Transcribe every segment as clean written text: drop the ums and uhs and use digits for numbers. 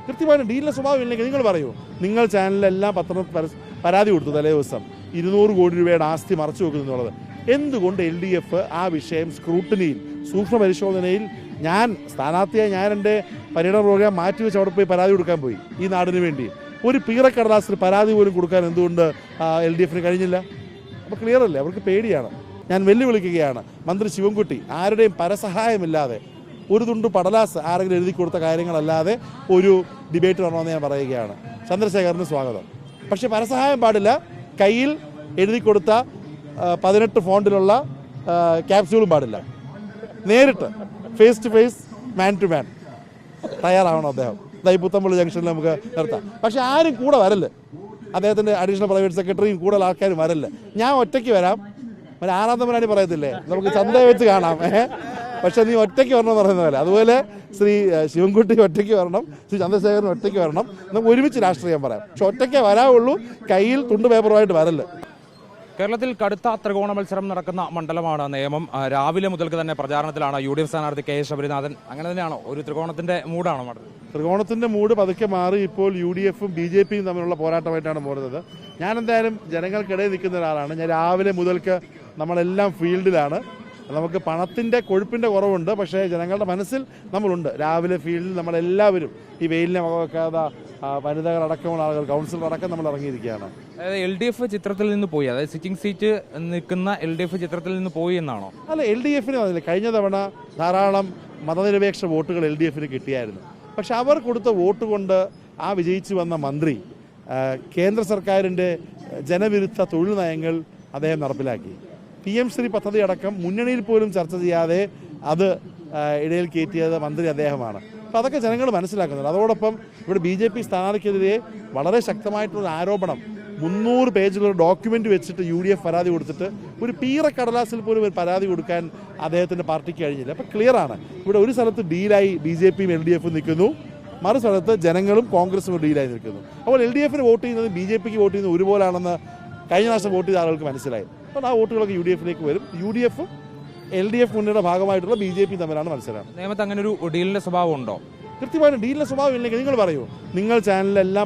കൃത്യമായിട്ട് ഡീലിൻ്റെ സ്വഭാവം ഇല്ലെങ്കിൽ നിങ്ങൾ പറയൂ. നിങ്ങൾ ചാനലിലെല്ലാം പരാതി കൊടുത്തു തലേ ദിവസം 200 കോടി രൂപയുടെ ആസ്തി മറച്ചു വെക്കുന്നു എന്നുള്ളത്. എന്തുകൊണ്ട് LDF ആ വിഷയം സ്ക്രൂട്ടനിയിൽ സൂക്ഷ്മ പരിശോധനയിൽ ഞാൻ സ്ഥാനാർത്ഥിയായി ഞാൻ എൻ്റെ പര്യടന പ്രോഗ്രാം മാറ്റിവെച്ച് അവിടെ പോയി പരാതി കൊടുക്കാൻ പോയി ഈ നാടിന് വേണ്ടി. ഒരു പീറക്കടലാസിൽ പരാതി പോലും കൊടുക്കാൻ എന്തുകൊണ്ട് LDFന് കഴിഞ്ഞില്ല? അപ്പോൾ ക്ലിയർ അല്ലേ? അവർക്ക് പേടിയാണ്. ഞാൻ വെല്ലുവിളിക്കുകയാണ്. മന്ത്രി ശിവൻകുട്ടി ആരുടെയും പരസഹായമില്ലാതെ ഒരു തുണ്ട് പടലാസ് ആരെങ്കിലും എഴുതി കൊടുത്ത കാര്യങ്ങളല്ലാതെ ഒരു ഡിബേറ്റ് വരണമെന്ന് ഞാൻ പറയുകയാണ്. ചന്ദ്രശേഖരന് സ്വാഗതം. പക്ഷേ പരസഹായം പാടില്ല. കയ്യിൽ എഴുതി കൊടുത്ത 18 ഫോണ്ടിലുള്ള ക്യാപ്സ്യൂളും പാടില്ല. നേരിട്ട് face to face man to man തയ്യാറാവണം അദ്ദേഹം. ഈ പുത്തമ്പള്ളി ജംഗ്ഷനിൽ നമുക്ക് നിർത്താം. പക്ഷെ ആരും കൂടെ വരല്ലേ. അദ്ദേഹത്തിൻ്റെ അഡീഷണൽ പ്രൈവറ്റ് സെക്രട്ടറിയും കൂടുതൽ ആൾക്കാരും വരല്ലേ. ഞാൻ ഒറ്റയ്ക്ക് വരാം. ഒരു ആനന്ദമനാണി പറയത്തില്ലേ, നമുക്ക് ചന്തയെ വെച്ച് കാണാം. പക്ഷെ നീ ഒറ്റയ്ക്ക് വരണമെന്ന് പറയുന്ന പോലെ അതുപോലെ ശ്രീ ശിവൻകുട്ടി ഒറ്റയ്ക്ക് വരണം, ശ്രീ ചന്ദ്രശേഖരൻ ഒറ്റയ്ക്ക് വരണം. നമുക്ക് ഒരുമിച്ച് രാഷ്ട്രീയം പറയാം. പക്ഷെ ഒറ്റയ്ക്കേ വരാവുള്ളൂ. കയ്യിൽ തുണ്ട് പേപ്പറുമായിട്ട് വരല്ലേ. കേരളത്തിൽ കടുത്ത ത്രികോണ മത്സരം നടക്കുന്ന മണ്ഡലമാണ് നേമം. രാവിലെ മുതൽക്ക് തന്നെ പ്രചാരണത്തിലാണ് UDF സ്ഥാനാർത്ഥി KS ശബരിനാഥൻ. അങ്ങനെ തന്നെയാണോ? ഒരു ത്രികോണത്തിന്റെ മൂടാണോ മണ്ഡലം? ത്രികോണത്തിന്റെ മൂഡ് പതുക്കെ മാറി ഇപ്പോൾ UDFും BJPയും തമ്മിലുള്ള പോരാട്ടമായിട്ടാണ് പോകുന്നത്. ഞാൻ എന്തായാലും ജനങ്ങൾക്കിടയിൽ നിൽക്കുന്ന ഒരാളാണ്. ഞാൻ രാവിലെ മുതൽക്ക് നമ്മളെല്ലാം ഫീൽഡിലാണ്. നമുക്ക് പണത്തിൻ്റെ കൊഴുപ്പിൻ്റെ കുറവുണ്ട്, പക്ഷേ ജനങ്ങളുടെ മനസ്സിൽ നമ്മളുണ്ട്. രാവിലെ ഫീൽഡിൽ നമ്മളെല്ലാവരും ഈ വെയിലിനെ വകവെക്കാതെ വനിതകളടക്കമുള്ള ആളുകൾ, കൗൺസിലർ അടക്കം നമ്മൾ ഇറങ്ങിയിരിക്കുകയാണ്. അതായത് LDF ചിത്രത്തിൽ നിന്ന് പോയി, അതായത് സിറ്റിംഗ് സീറ്റ് നിൽക്കുന്ന LDF ചിത്രത്തിൽ നിന്ന് പോയി എന്നാണോ? അല്ല, LDFന് വന്നില്ല. കഴിഞ്ഞ തവണ ധാരാളം മതനിരപേക്ഷ വോട്ടുകൾ LDFന് കിട്ടിയായിരുന്നു. പക്ഷെ അവർ കൊടുത്ത വോട്ട് കൊണ്ട് ആ വിജയിച്ചു വന്ന മന്ത്രി കേന്ദ്ര സർക്കാരിൻ്റെ ജനവിരുദ്ധ തൊഴിൽ നയങ്ങൾ അദ്ദേഹം നടപ്പിലാക്കി. PM ശ്രീ പദ്ധതി അടക്കം മുന്നണിയിൽ പോലും ചർച്ച ചെയ്യാതെ അത് ഇടയിൽ കയറ്റിയത് മന്ത്രി അദ്ദേഹമാണ്. അപ്പോൾ അതൊക്കെ ജനങ്ങൾ മനസ്സിലാക്കുന്നുണ്ട്. അതോടൊപ്പം ഇവിടെ BJP സ്ഥാനാർത്ഥിക്കെതിരെ വളരെ ശക്തമായിട്ടുള്ള ആരോപണം, 300 പേജുള്ള ഡോക്യുമെൻ്റ് വെച്ചിട്ട് UDF പരാതി കൊടുത്തിട്ട് ഒരു പീറക്കടലാസിൽ പോലും ഒരു പരാതി കൊടുക്കാൻ അദ്ദേഹത്തിൻ്റെ പാർട്ടിക്ക് കഴിഞ്ഞില്ല. അപ്പോൾ ക്ലിയറാണ്, ഇവിടെ ഒരു സ്ഥലത്ത് ഡീലായി BJPയും LDFും നിൽക്കുന്നു, മറു സ്ഥലത്ത് ജനങ്ങളും കോൺഗ്രസും ഡീലായി നിൽക്കുന്നു. അപ്പോൾ LDFന് വോട്ട് ചെയ്യുന്നത് BJPക്ക് വോട്ട് ചെയ്യുന്നത് ഒരുപോലാണെന്ന് കഴിഞ്ഞ പ്രാവശ്യം വോട്ട് ചെയ്ത ആളുകൾക്ക് മനസ്സിലായി. അപ്പോൾ ആ വോട്ടുകളൊക്കെ UDFിലേക്ക് വരും. UDFും LDF മുന്നണിയുടെ ഭാഗമായിട്ടുള്ള BJPയും തമ്മിലാണ് മത്സരം. നിയമത്ത് അങ്ങനെ ഒരു ഡീലിൻ്റെ സ്വഭാവം ഉണ്ടോ? കൃത്യമായിട്ട് ഡീലിൻ്റെ സ്വഭാവം ഇല്ലെങ്കിൽ നിങ്ങൾ പറയൂ. നിങ്ങൾ ചാനലിലെല്ലാം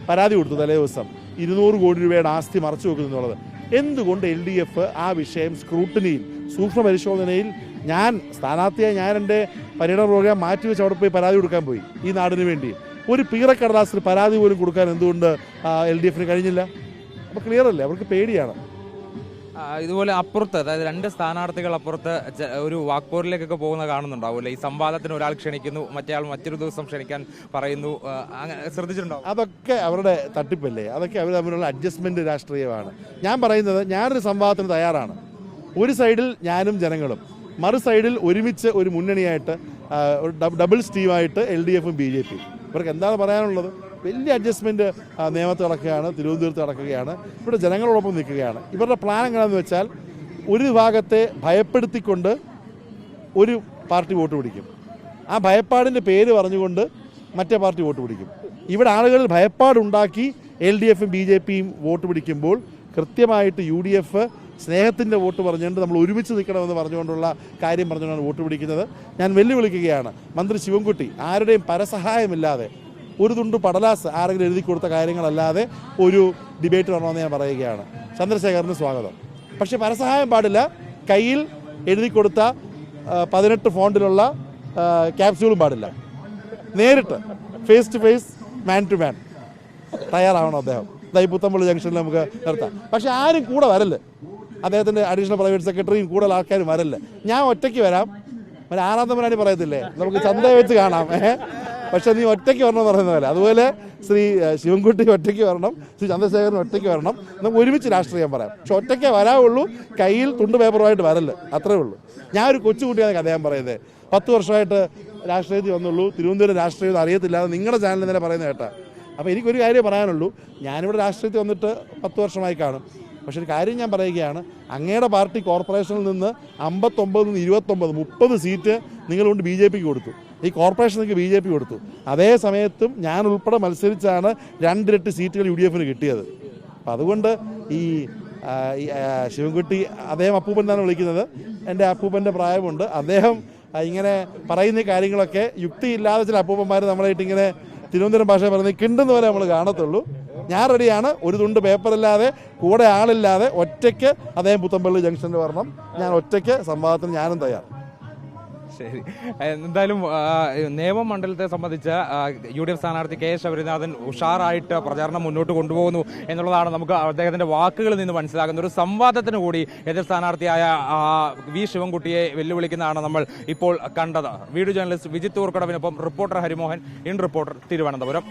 പരാതി കൊടുത്തു തലേ ദിവസം 200 കോടി രൂപയുടെ ആസ്തി മറച്ചു വെക്കുന്നു എന്നുള്ളത്. എന്തുകൊണ്ട് LDF ആ വിഷയം സ്ക്രൂട്ടനിയിൽ സൂക്ഷ്മ പരിശോധനയിൽ ഞാൻ സ്ഥാനാർത്ഥിയായി ഞാൻ എൻ്റെ പര്യടന പ്രോഗ്രാം മാറ്റിവെച്ച് അവിടെ പോയി പരാതി കൊടുക്കാൻ പോയി ഈ നാടിന് വേണ്ടി. ഒരു പീറക്കടലാസിൽ പരാതി പോലും കൊടുക്കാൻ എന്തുകൊണ്ട് LDFന് കഴിഞ്ഞില്ല? അപ്പോൾ ക്ലിയർ അല്ലേ? അവർക്ക് പേടിയാണ്. ഇതുപോലെ അപ്പുറത്ത്, അതായത് 2 സ്ഥാനാർത്ഥികൾ അപ്പുറത്ത് ഒരു വാക്പോരിലേക്കൊക്കെ പോകുന്ന കാണുന്നുണ്ടാവില്ലേ? ഈ സംവാദത്തിന് ഒരാൾ ക്ഷണിക്കുന്നു, മറ്റേയാൾ മറ്റൊരു ദിവസം ക്ഷണിക്കാൻ പറയുന്നു. ശ്രദ്ധിച്ചിട്ടുണ്ടാവും? അതൊക്കെ അവരുടെ തട്ടിപ്പല്ലേ. അതൊക്കെ അവർ തമ്മിലുള്ള അഡ്ജസ്റ്റ്മെൻറ്റ് രാഷ്ട്രീയമാണ്. ഞാൻ പറയുന്നത്, ഞാനൊരു സംവാദത്തിന് തയ്യാറാണ്. ഒരു സൈഡിൽ ഞാനും ജനങ്ങളും, മറു സൈഡിൽ ഒരുമിച്ച് ഒരു മുന്നണിയായിട്ട് ഒരു ഡബിൾ സ്റ്റീമായിട്ട് LDFും BJPയും. ഇവർക്ക് എന്താണ് പറയാനുള്ളത്? വലിയ അഡ്ജസ്റ്റ്മെൻറ്റ് നേമത്ത് നടക്കുകയാണ്, തിരുവനന്തപുരത്ത് നടക്കുകയാണ്, ഇവിടെ ജനങ്ങളോടൊപ്പം നിൽക്കുകയാണ്. ഇവരുടെ പ്ലാൻ എങ്ങനെയാണെന്ന് വെച്ചാൽ, ഒരു വിഭാഗത്തെ ഭയപ്പെടുത്തിക്കൊണ്ട് ഒരു പാർട്ടി വോട്ട് പിടിക്കും, ആ ഭയപ്പാടിൻ്റെ പേര് പറഞ്ഞുകൊണ്ട് മറ്റേ പാർട്ടി വോട്ട് പിടിക്കും. ഇവിടെ ആളുകളിൽ ഭയപ്പാടുണ്ടാക്കി LDFും BJPയും വോട്ട് പിടിക്കുമ്പോൾ കൃത്യമായിട്ട് UDF സ്നേഹത്തിൻ്റെ വോട്ട് പറഞ്ഞുകൊണ്ട് നമ്മൾ ഒരുമിച്ച് നിൽക്കണമെന്ന് പറഞ്ഞുകൊണ്ടുള്ള കാര്യം പറഞ്ഞുകൊണ്ടാണ് വോട്ട് പിടിക്കുന്നത്. ഞാൻ വെല്ലുവിളിക്കുകയാണ്. മന്ത്രി ശിവൻകുട്ടി ആരുടെയും പരസഹായമില്ലാതെ ഒരു തുണ്ട് പടലാസ് ആരെങ്കിലും എഴുതി കൊടുത്ത കാര്യങ്ങളല്ലാതെ ഒരു ഡിബേറ്റ് വരണമെന്ന് ഞാൻ പറയുകയാണ്. ചന്ദ്രശേഖരന് സ്വാഗതം. പക്ഷേ പരസഹായം പാടില്ല. കയ്യിൽ എഴുതി കൊടുത്ത 18 ഫോണ്ടിലുള്ള ക്യാപ്സ്യൂളും പാടില്ല. നേരിട്ട് face to face man to man തയ്യാറാവണം അദ്ദേഹം. ഈ പുത്തമ്പള്ളി ജംഗ്ഷനിൽ നമുക്ക് നിർത്താം. പക്ഷെ ആരും കൂടെ വരല്ലേ. അദ്ദേഹത്തിൻ്റെ അഡീഷണൽ പ്രൈവറ്റ് സെക്രട്ടറിയും കൂടുതൽ ആൾക്കാരും വരല്ലേ. ഞാൻ ഒറ്റയ്ക്ക് വരാം. ഒരു ആനന്ദമനാണി പറയത്തില്ലേ, നമുക്ക് ചന്തയെ വെച്ച് കാണാം. പക്ഷെ നീ ഒറ്റയ്ക്ക് വരണമെന്ന് പറയുന്ന പോലെ അതുപോലെ ശ്രീ ശിവൻകുട്ടി ഒറ്റയ്ക്ക് വരണം, ശ്രീ ചന്ദ്രശേഖരൻ ഒറ്റയ്ക്ക് വരണം. നമുക്ക് ഒരുമിച്ച് രാഷ്ട്രീയം പറയാം. പക്ഷെ ഒറ്റയ്ക്കേ വരാവുള്ളൂ. കയ്യിൽ തുണ്ട് പേപ്പറുമായിട്ട് വരല്ലേ. അത്രേ ഉള്ളൂ. ഞാനൊരു കൊച്ചുകുട്ടിയാണ് അദ്ദേഹം പറയുന്നത്. 10 വർഷമായിട്ട് രാഷ്ട്രീയത്തിൽ വന്നുള്ളൂ. തിരുവനന്തപുരം രാഷ്ട്രീയം അറിയത്തില്ലാതെ നിങ്ങളുടെ ചാനലിൽ തന്നെ പറയുന്നത് കേട്ടാ. അപ്പോൾ എനിക്കൊരു കാര്യം പറയാനുള്ളൂ. ഞാനിവിടെ രാഷ്ട്രീയത്തിൽ വന്നിട്ട് 10 വർഷമായി കാണും. പക്ഷെ ഒരു കാര്യം ഞാൻ പറയുകയാണ്, അങ്ങയുടെ പാർട്ടി കോർപ്പറേഷനിൽ നിന്ന് 59 നിന്ന് 29 30 സീറ്റ് നിങ്ങളുകൊണ്ട് BJPക്ക് കൊടുത്തു. ഈ കോർപ്പറേഷനിലേക്ക് BJP കൊടുത്തു. അതേ സമയത്തും ഞാൻ ഉൾപ്പെടെ മത്സരിച്ചാണ് 2 ഇരട്ടി സീറ്റുകൾ UDFന് കിട്ടിയത്. അപ്പം അതുകൊണ്ട് ഈ ശിവൻകുട്ടി, അദ്ദേഹം അപ്പൂപ്പൻ എന്നാണ് വിളിക്കുന്നത്, എൻ്റെ അപ്പൂപ്പൻ്റെ പ്രായമുണ്ട്. അദ്ദേഹം ഇങ്ങനെ പറയുന്ന കാര്യങ്ങളൊക്കെ യുക്തിയില്ലാതെ ചില അപ്പൂപ്പന്മാർ നമ്മളായിട്ട് ഇങ്ങനെ തിരുവനന്തപുരം ഭാഷ പറയുന്നത് കിണ്ടുന്ന പോലെ നമ്മൾ കാണത്തുള്ളൂ. ഞാൻ റെഡിയാണ്. ഒരു തുണ്ട് പേപ്പറില്ലാതെ കൂടെ ആളില്ലാതെ ഒറ്റയ്ക്ക് അദ്ദേഹം പുത്തമ്പള്ളി ജംഗ്ഷനിൽ വരണം. ഞാൻ ഒറ്റയ്ക്ക് സംവാദത്തിന് ഞാനും തയ്യാർ. ശരി, എന്തായാലും നേമം മണ്ഡലത്തെ സംബന്ധിച്ച് UDF സ്ഥാനാർത്ഥി KS ശബരിനാഥൻ ഉഷാറായിട്ട് പ്രചാരണം മുന്നോട്ട് കൊണ്ടുപോകുന്നു എന്നുള്ളതാണ് നമുക്ക് അദ്ദേഹത്തിന്റെ വാക്കുകളിൽ നിന്ന് മനസ്സിലാകുന്ന. ഒരു സംവാദത്തിന് കൂടി എതിർ സ്ഥാനാർത്ഥിയായ V ശിവൻകുട്ടിയെ വെല്ലുവിളിക്കുന്നതാണ് നമ്മൾ ഇപ്പോൾ കണ്ടത്. വീഡിയോ ജേർണലിസ്റ്റ് വിജിത്ത് ഊർക്കടവിനൊപ്പം reporter Harimohan, in reporter, Thiruvananthapuram.